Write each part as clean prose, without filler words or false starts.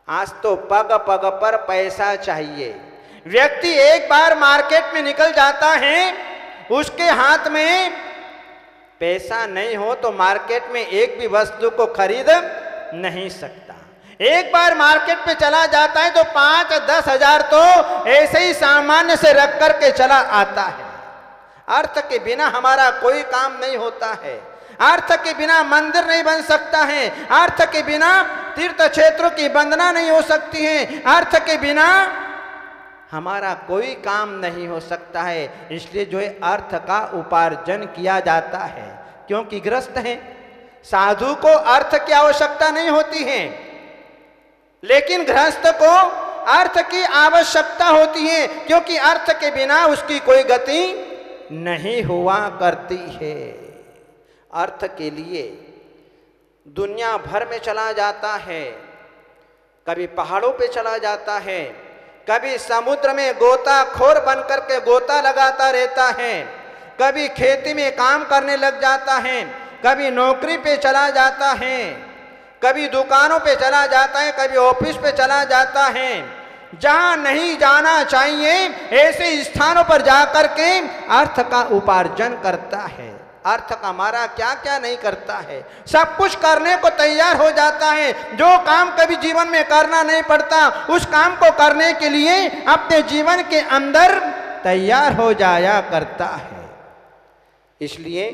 आज तो पग पग पर पैसा चाहिए। व्यक्ति एक बार मार्केट में निकल जाता है, उसके हाथ में पैसा नहीं हो तो मार्केट में एक भी वस्तु को खरीद नहीं सकता। एक बार मार्केट में चला जाता है तो 5-10 हजार तो ऐसे ही सामान्य से रख करके चला आता है। अर्थ के बिना हमारा कोई काम नहीं होता है। अर्थ के बिना मंदिर नहीं बन सकता है। अर्थ के बिना तीर्थ क्षेत्रों की वंदना नहीं हो सकती है। अर्थ के बिना हमारा कोई काम नहीं हो सकता है। इसलिए जो है अर्थ का उपार्जन किया जाता है, क्योंकि गृहस्थ है। साधु को अर्थ की आवश्यकता नहीं होती है, लेकिन गृहस्थ को अर्थ की आवश्यकता होती है, क्योंकि अर्थ के बिना उसकी कोई गति नहीं हुआ करती है। अर्थ के लिए दुनिया भर में चला जाता है, कभी पहाड़ों पे चला जाता है, कभी समुद्र में गोताखोर बनकर के गोता लगाता रहता है, कभी खेती में काम करने लग जाता है, कभी नौकरी पे चला जाता है, कभी दुकानों पे चला जाता है, कभी ऑफिस पे चला जाता है। जहां नहीं जाना चाहिए ऐसे स्थानों पर जाकर के अर्थ का उपार्जन करता है। अर्थ का मारा क्या क्या नहीं करता है, सब कुछ करने को तैयार हो जाता है। जो काम कभी जीवन में करना नहीं पड़ता, उस काम को करने के लिए अपने जीवन के अंदर तैयार हो जाया करता है। इसलिए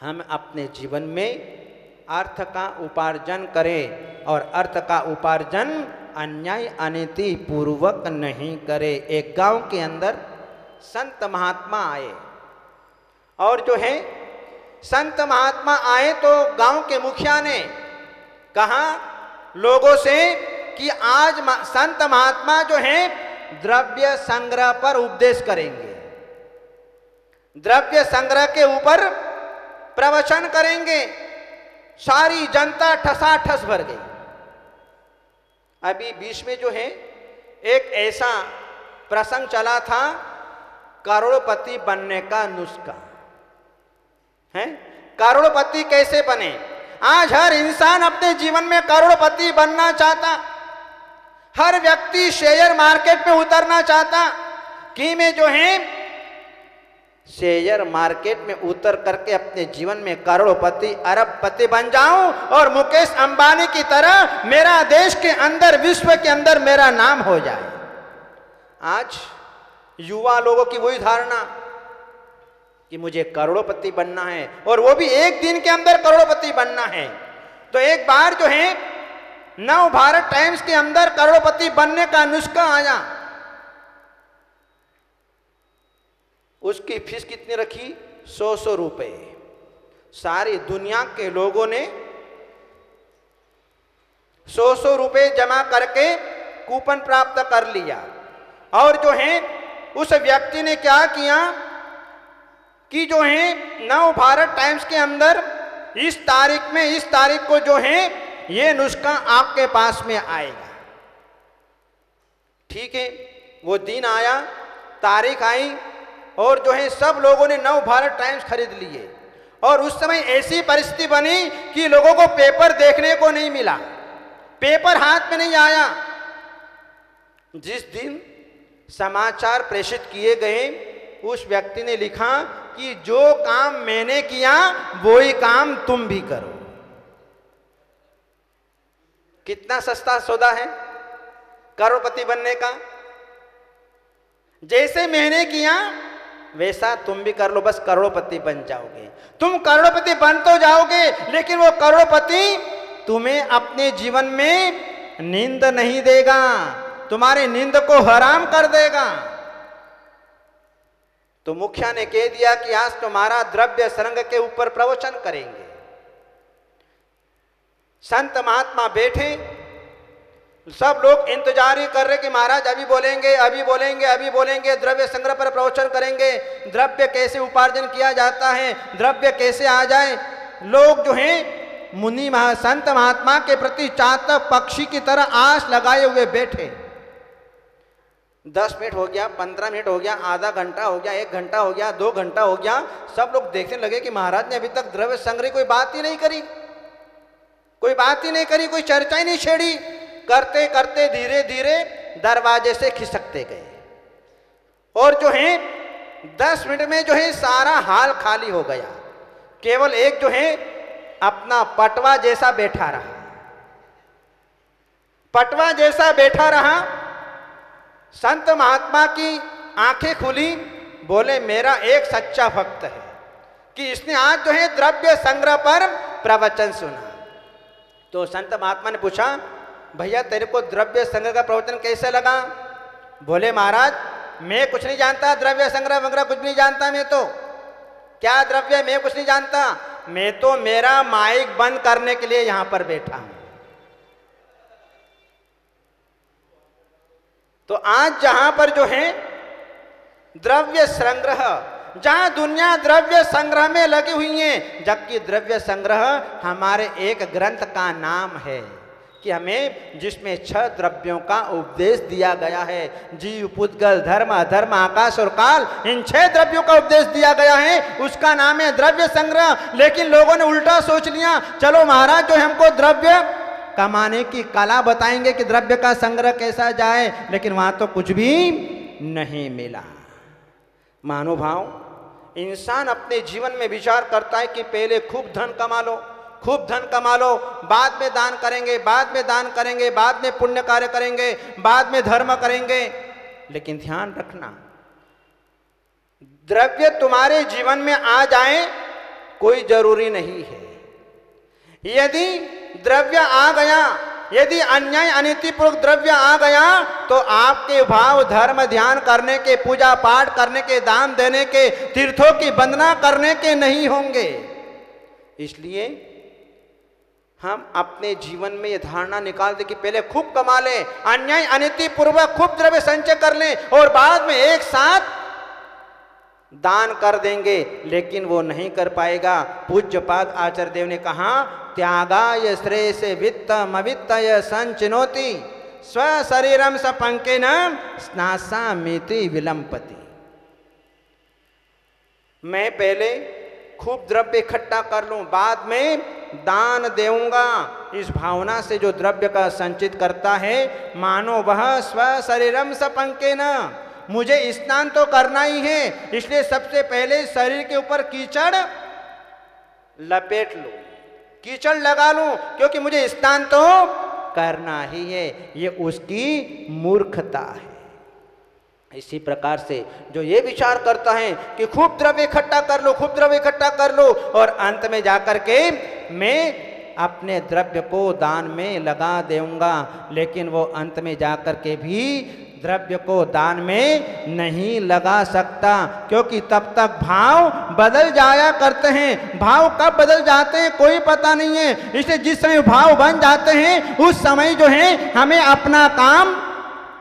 हम अपने जीवन में अर्थ का उपार्जन करें, और अर्थ का उपार्जन अन्याय अनीति पूर्वक नहीं करे। एक गांव के अंदर संत महात्मा आए, और जो है संत महात्मा आए तो गांव के मुखिया ने कहा लोगों से कि आज संत महात्मा जो है द्रव्य संग्रह पर उपदेश करेंगे, द्रव्य संग्रह के ऊपर प्रवचन करेंगे। सारी जनता ठसाठस भर गई। अभी बीच में जो है एक ऐसा प्रसंग चला था, करोड़पति बनने का नुस्खा है। करोड़पति कैसे बने? आज हर इंसान अपने जीवन में करोड़पति बनना चाहता। हर व्यक्ति शेयर मार्केट में उतरना चाहता कि मैं जो है शेयर मार्केट में उतर करके अपने जीवन में करोड़पति अरबपति बन जाऊं, और मुकेश अंबानी की तरह मेरा देश के अंदर, विश्व के अंदर मेरा नाम हो जाए। आज युवा लोगों की वही धारणा कि मुझे करोड़पति बनना है, और वो भी एक दिन के अंदर करोड़पति बनना है। तो एक बार जो है नव भारत टाइम्स के अंदर करोड़पति बनने का नुस्खा आया। उसकी फीस कितनी रखी? 100 रुपए। सारी दुनिया के लोगों ने 100 रुपए जमा करके कूपन प्राप्त कर लिया। और जो है उस व्यक्ति ने क्या किया कि जो है नव भारत टाइम्स के अंदर इस तारीख में, इस तारीख को जो है ये नुस्खा आपके पास में आएगा। ठीक है, वो दिन आया, तारीख आई, और जो है सब लोगों ने नव भारत टाइम्स खरीद लिए। और उस समय ऐसी परिस्थिति बनी कि लोगों को पेपर देखने को नहीं मिला, पेपर हाथ में नहीं आया। जिस दिन समाचार प्रेषित किए गए, उस व्यक्ति ने लिखा कि जो काम मैंने किया वही काम तुम भी करो। कितना सस्ता सौदा है करोड़पति बनने का। जैसे मैंने किया वैसा तुम भी कर लो, बस करोड़पति बन जाओगे। तुम करोड़पति बन तो जाओगे, लेकिन वो करोड़पति तुम्हें अपने जीवन में नींद नहीं देगा, तुम्हारी नींद को हराम कर देगा। तो मुखिया ने कह दिया कि आज तुम्हारा द्रव्य संग्रह के ऊपर प्रवचन करेंगे। संत महात्मा बैठे, सब लोग इंतजार ही कर रहे कि महाराज अभी बोलेंगे, अभी बोलेंगे, अभी बोलेंगे, द्रव्य संग्रह पर प्रवचन करेंगे, द्रव्य कैसे उपार्जन किया जाता है, द्रव्य कैसे आ जाए। लोग जो हैं मुनि संत महात्मा के प्रति चातक पक्षी की तरह आस लगाए हुए बैठे। 10 मिनट हो गया, 15 मिनट हो गया, आधा घंटा हो गया, 1 घंटा हो गया, 2 घंटा हो गया। सब लोग देखने लगे कि महाराज ने अभी तक द्रव्य संग्रह कोई बात ही नहीं करी, कोई बात ही नहीं करी, कोई चर्चा ही नहीं छेड़ी। करते करते धीरे धीरे दरवाजे से खिसकते गए और जो है 10 मिनट में जो है सारा हाल खाली हो गया। केवल एक जो है अपना पटवा जैसा बैठा रहा, पटवा जैसा बैठा रहा। संत महात्मा की आंखें खुली, बोले मेरा एक सच्चा भक्त है कि इसने आज जो है द्रव्य संग्रह पर प्रवचन सुना। तो संत महात्मा ने पूछा, भैया तेरे को द्रव्य संग्रह का प्रवचन कैसे लगा? बोले महाराज मैं कुछ नहीं जानता, द्रव्य संग्रह वगैरह कुछ नहीं जानता, मैं तो क्या द्रव्य मैं कुछ नहीं जानता, मैं तो मेरा माइक बंद करने के लिए यहां पर बैठा हूं। तो आज जहां पर जो है द्रव्य संग्रह, जहां दुनिया द्रव्य संग्रह में लगी हुई है, जबकि द्रव्य संग्रह हमारे एक ग्रंथ का नाम है कि हमें जिसमें 6 द्रव्यों का उपदेश दिया गया है। जीव, पुद्गल, धर्म, अधर्म, आकाश और काल, इन 6 द्रव्यों का उपदेश दिया गया है, उसका नाम है द्रव्य संग्रह। लेकिन लोगों ने उल्टा सोच लिया, चलो महाराज जो हमको द्रव्य कमाने की कला बताएंगे कि द्रव्य का संग्रह कैसा जाए, लेकिन वहां तो कुछ भी नहीं मिला। महानुभाव, इंसान अपने जीवन में विचार करता है कि पहले खूब धन कमा लो, खूब धन कमा लो, बाद में दान करेंगे, बाद में दान करेंगे, बाद में पुण्य कार्य करेंगे, बाद में धर्म करेंगे। लेकिन ध्यान रखना, द्रव्य तुम्हारे जीवन में आ जाए कोई जरूरी नहीं है। यदि द्रव्य आ गया, यदि अन्याय अनीतिपूर्वक द्रव्य आ गया, तो आपके भाव धर्म ध्यान करने के, पूजा पाठ करने के, दान देने के, तीर्थों की वंदना करने के नहीं होंगे। इसलिए हम अपने जीवन में ये धारणा निकाल दे कि पहले खूब कमा लें, अन्याय अनीतिपूर्वक खूब द्रव्य संचय कर लें और बाद में एक साथ दान कर देंगे, लेकिन वो नहीं कर पाएगा। पूज्यपाद आचार्य देव ने कहा, त्यागाय श्रेयस वित्तम अवित्तय संचिनोति स्व शरीरम स पंकेन स्नासामिति विलंपति। मैं पहले खूब द्रव्य इकट्ठा कर लूं, बाद में दान देऊंगा, इस भावना से जो द्रव्य का संचित करता है, मानो वह स्व शरीरम स पंकेन, मुझे स्नान तो करना ही है, इसलिए सबसे पहले शरीर के ऊपर कीचड़ लपेट लूं, कीचड़ लगा लूं, क्योंकि मुझे स्नान तो करना ही है। ये उसकी मूर्खता है। इसी प्रकार से जो ये विचार करता है कि खूब द्रव्य इकट्ठा कर लो, खूब द्रव्य इकट्ठा कर लो और अंत में जाकर के मैं अपने द्रव्य को दान में लगा दूंगा, लेकिन वो अंत में जाकर के भी द्रव्य को दान में नहीं लगा सकता, क्योंकि तब तक भाव बदल जाया करते हैं। भाव कब बदल जाते हैं कोई पता नहीं है, इसलिए जिस समय भाव बन जाते हैं उस समय जो है हमें अपना काम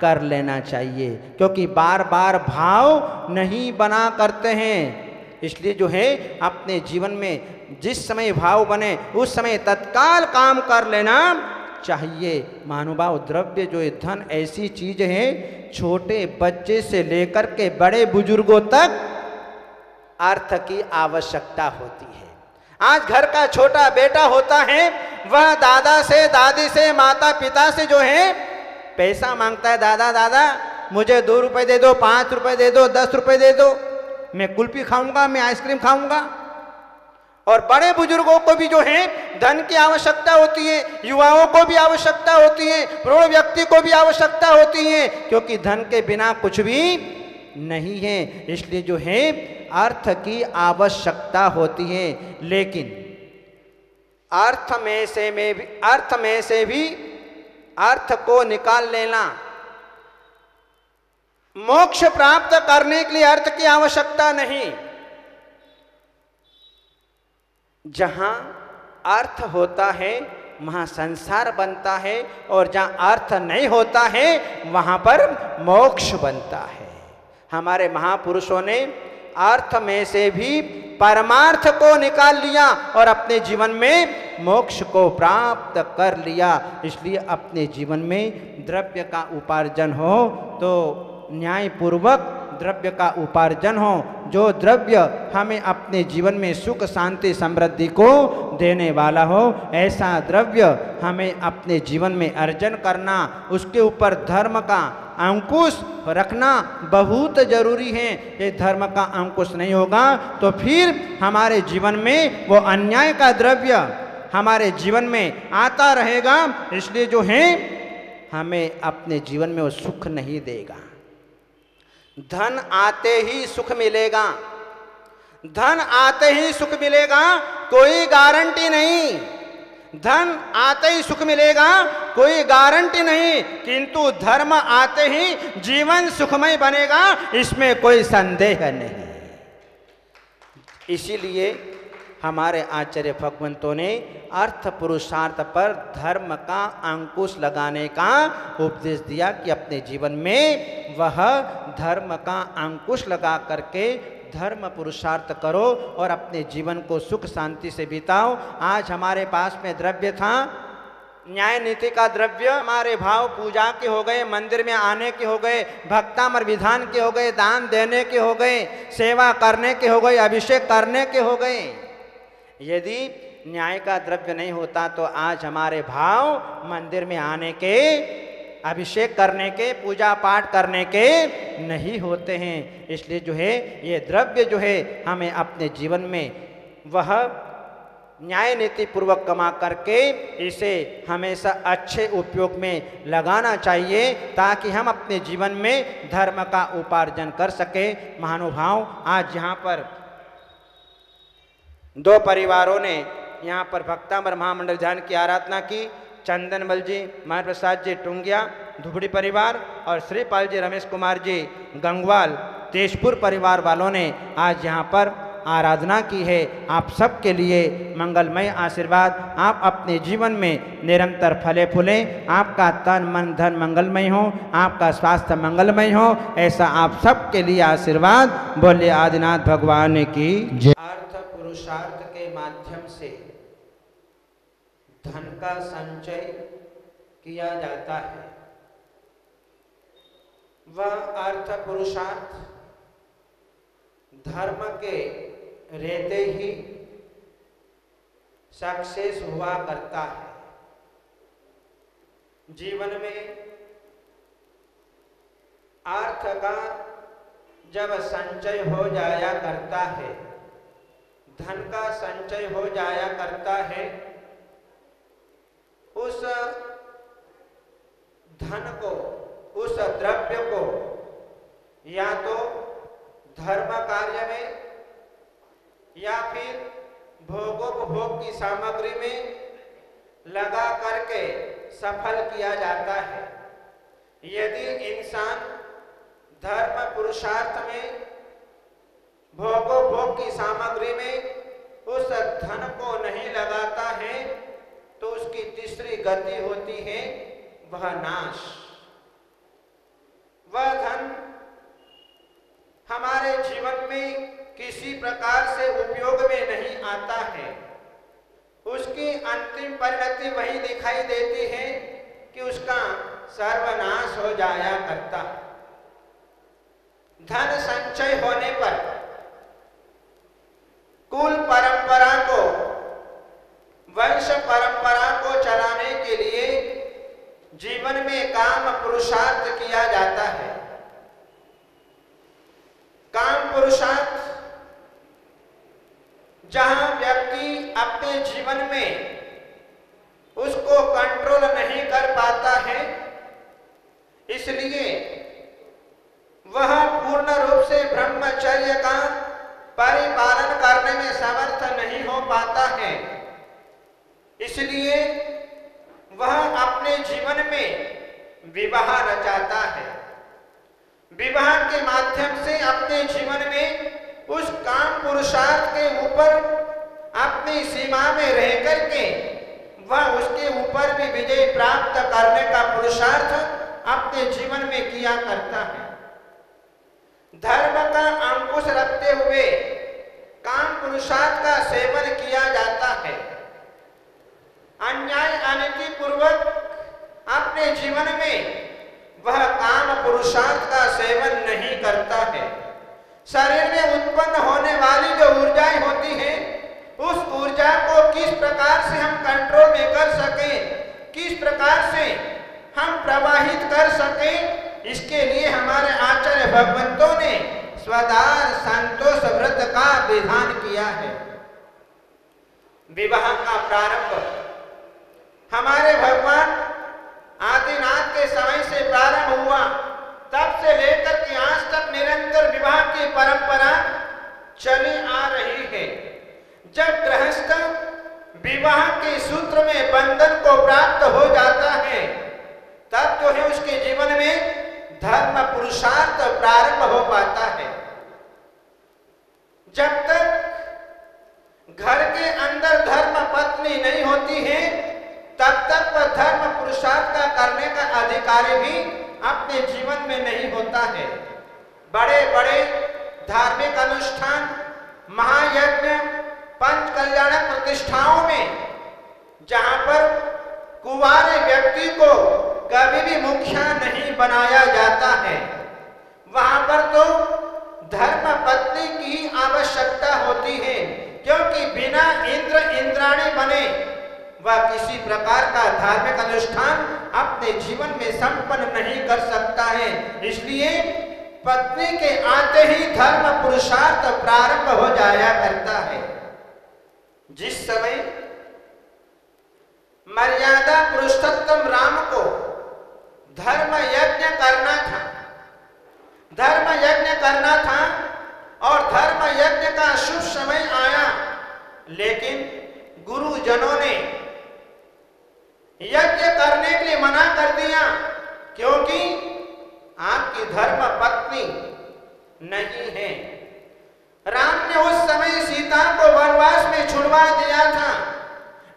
कर लेना चाहिए, क्योंकि बार बार भाव नहीं बना करते हैं। इसलिए जो है अपने जीवन में जिस समय भाव बने उस समय तत्काल काम कर लेना चाहिए। महानुभाव, द्रव्य जो है धन ऐसी चीज है, छोटे बच्चे से लेकर के बड़े बुजुर्गों तक अर्थ की आवश्यकता होती है। आज घर का छोटा बेटा होता है, वह दादा से, दादी से, माता पिता से जो है पैसा मांगता है, दादा दादा मुझे 2 रुपए दे दो, 5 रुपए दे दो, 10 रुपए दे दो, मैं कुल्फी खाऊंगा, मैं आइसक्रीम खाऊंगा। और बड़े बुजुर्गों को भी जो है धन की आवश्यकता होती है, युवाओं को भी आवश्यकता होती है, प्रौढ़ व्यक्ति को भी आवश्यकता होती है, क्योंकि धन के बिना कुछ भी नहीं है। इसलिए जो है अर्थ की आवश्यकता होती है, लेकिन अर्थ में से भी अर्थ को निकाल लेना, मोक्ष प्राप्त करने के लिए अर्थ की आवश्यकता नहीं। जहां अर्थ होता है वहां संसार बनता है, और जहां अर्थ नहीं होता है वहां पर मोक्ष बनता है। हमारे महापुरुषों ने अर्थ में से भी परमार्थ को निकाल लिया और अपने जीवन में मोक्ष को प्राप्त कर लिया। इसलिए अपने जीवन में द्रव्य का उपार्जन हो तो न्यायपूर्वक द्रव्य का उपार्जन हो, जो द्रव्य हमें अपने जीवन में सुख शांति समृद्धि को देने वाला हो, ऐसा द्रव्य हमें अपने जीवन में अर्जन करना, उसके ऊपर धर्म का अंकुश रखना बहुत जरूरी है। ये धर्म का अंकुश नहीं होगा तो फिर हमारे जीवन में वो अन्याय का द्रव्य हमारे जीवन में आता रहेगा। इसलिए जो है हमें अपने जीवन में वो सुख नहीं देगा। धन आते ही सुख मिलेगा, धन आते ही सुख मिलेगा, कोई गारंटी नहीं। धन आते ही सुख मिलेगा, कोई गारंटी नहीं, किंतु धर्म आते ही जीवन सुखमय बनेगा, इसमें कोई संदेह नहीं। इसीलिए हमारे आचार्य भगवंतों ने अर्थ पुरुषार्थ पर धर्म का अंकुश लगाने का उपदेश दिया कि अपने जीवन में वह धर्म का अंकुश लगा करके धर्म पुरुषार्थ करो और अपने जीवन को सुख शांति से बिताओ। आज हमारे पास में द्रव्य था, न्याय नीति का द्रव्य, हमारे भाव पूजा के हो गए, मंदिर में आने के हो गए, भक्तामर विधान के हो गए, दान देने के हो गए, सेवा करने के हो गए, अभिषेक करने के हो गए। यदि न्याय का द्रव्य नहीं होता तो आज हमारे भाव मंदिर में आने के, अभिषेक करने के, पूजा पाठ करने के नहीं होते हैं। इसलिए जो है ये द्रव्य जो है हमें अपने जीवन में वह न्याय नीति पूर्वक कमा करके इसे हमेशा अच्छे उपयोग में लगाना चाहिए, ताकि हम अपने जीवन में धर्म का उपार्जन कर सके। महानुभाव, आज यहाँ पर दो परिवारों ने यहाँ पर भक्तामर महामंडल ध्यान की आराधना की। चंदनमल जी, महान प्रसाद जी टुंगिया धुबड़ी परिवार और श्रीपाल जी रमेश कुमार जी गंगवाल तेजपुर परिवार वालों ने आज यहाँ पर आराधना की है। आप सबके लिए मंगलमय आशीर्वाद, आप अपने जीवन में निरंतर फले फूलें, आपका तन मन धन मंगलमय हो, आपका स्वास्थ्य मंगलमय हो, ऐसा आप सबके लिए आशीर्वाद। बोले आदिनाथ भगवान की जय। अर्थ पुरुषार्थ के माध्यम से धन का संचय किया जाता है। वह अर्थ पुरुषार्थ धर्म के रहते ही सक्सेस हुआ करता है। जीवन में अर्थ का जब संचय हो जाया करता है, धन का संचय हो जाया करता है, उस धन को, उस द्रव्य को या तो धर्म कार्य में या फिर भोगोपभोग की सामग्री में लगा करके सफल किया जाता है। यदि इंसान धर्म पुरुषार्थ में, भोगोपभोग की सामग्री में उस धन को नहीं लगाता है तो उसकी तीसरी गति होती है वह नाश। वह धन हमारे जीवन में किसी प्रकार से उपयोग में नहीं आता है। उसकी अंतिम परिणति वही दिखाई देती है कि उसका सर्वनाश हो जाया करता। धन संचय होने पर कुल परंपरा को, वंश परंपरा को चलाने के लिए जीवन में काम पुरुषार्थ किया जाता है। काम पुरुषार्थ जहां व्यक्ति अपने जीवन में उसको कंट्रोल नहीं कर पाता है, इसलिए वह पूर्ण रूप से ब्रह्मचर्य का परिपालन करने में समर्थ नहीं हो पाता है। इसलिए वह अपने जीवन में विवाह रचाता है। विवाह के माध्यम से अपने जीवन में उस काम पुरुषार्थ के ऊपर अपनी सीमा में रह करके वह उसके ऊपर भी विजय प्राप्त करने का पुरुषार्थ अपने जीवन में किया करता है। धर्म का अंकुश रखते हुए काम पुरुषार्थ का सेवन किया जाता है। अन्याय अनीति पूर्वक अपने जीवन में वह काम पुरुषार्थ का सेवन नहीं करता है। उत्पन्न होने वाली जो ऊर्जाएं होती हैं, उस ऊर्जा को किस प्रकार से हम कंट्रोल में कर सकें, किस प्रकार से हम प्रवाहित कर सकें, इसके लिए हमारे आचार्य भगवंतों ने स्वदार संतोष व्रत का विधान किया है। विवाह का प्रारंभ हमारे भगवान आदिनाथ के समय से प्रारंभ हुआ, तब से लेकर के आज तक निरंतर विवाह की परंपरा चली आ रही है। जब गृहस्थ विवाह के सूत्र में बंधन को प्राप्त हो जाता है, तब जो है उसके जीवन में धर्म पुरुषार्थ प्रारंभ हो पाता है। जब तक घर के अंदर धर्म पत्नी नहीं होती है, तब तक वह धर्म पुरुषार्थ का करने का अधिकारी भी अपने जीवन में नहीं होता है। बड़े बड़े धार्मिक अनुष्ठान, महायज्ञ, पंच कल्याणक प्रतिष्ठाओं में जहां पर कुंवारे व्यक्ति को कभी भी मुखिया नहीं बनाया जाता है, वहां पर तो धर्म पत्नी की आवश्यकता होती है, क्योंकि बिना इंद्र इंद्राणी बने वह किसी प्रकार का धार्मिक अनुष्ठान अपने जीवन में संपन्न नहीं कर सकता है। इसलिए पत्नी के आते ही धर्म पुरुषार्थ प्रारंभ हो जाया करता है। जिस समय मर्यादा पुरुषोत्तम राम को धर्म यज्ञ करना था, धर्म यज्ञ करना था और धर्म यज्ञ का शुभ समय आया, लेकिन गुरुजनों ने यज्ञ करने के लिए मना कर दिया, क्योंकि आपकी धर्म पत्नी नहीं है। राम ने उस समय सीता को वनवास में छुड़वा दिया था,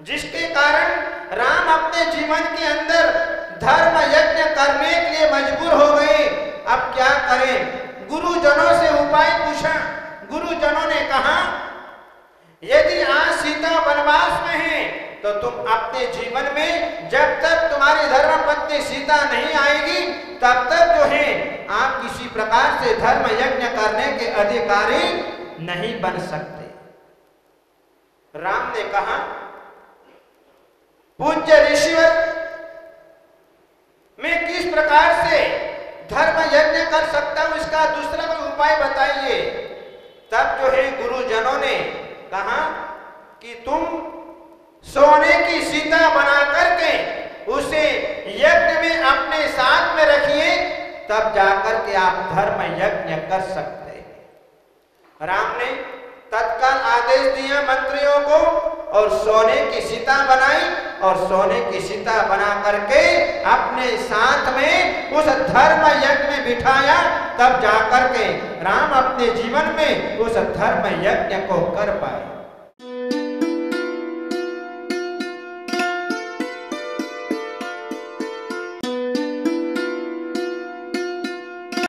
जिसके कारण राम अपने जीवन के अंदर धर्म यज्ञ करने के लिए मजबूर हो गए। अब क्या करें? गुरुजनों से उपाय पूछा। गुरुजनों ने कहा, यदि आज सीता वनवास में है तो तुम अपने जीवन में जब तक तुम्हारी धर्मपत्नी सीता नहीं आएगी, तब तक जो है आप किसी प्रकार से धर्म यज्ञ करने के अधिकारी नहीं बन सकते। राम ने कहा, पूज्य ऋषिवर, मैं किस प्रकार से धर्म यज्ञ कर सकता हूं, इसका दूसरा कोई उपाय बताइए। तब जो है गुरुजनों ने कहा कि तुम सोने की सीता बना करके उसे यज्ञ में अपने साथ में रखिए, तब जाकर के आप धर्म यज्ञ कर सकते हैं। राम ने तत्काल आदेश दिया मंत्रियों को और सोने की सीता बनाई और सोने की सीता बना करके अपने साथ में उस धर्म यज्ञ में बिठाया, तब जाकर के राम अपने जीवन में उस धर्म यज्ञ को कर पाए।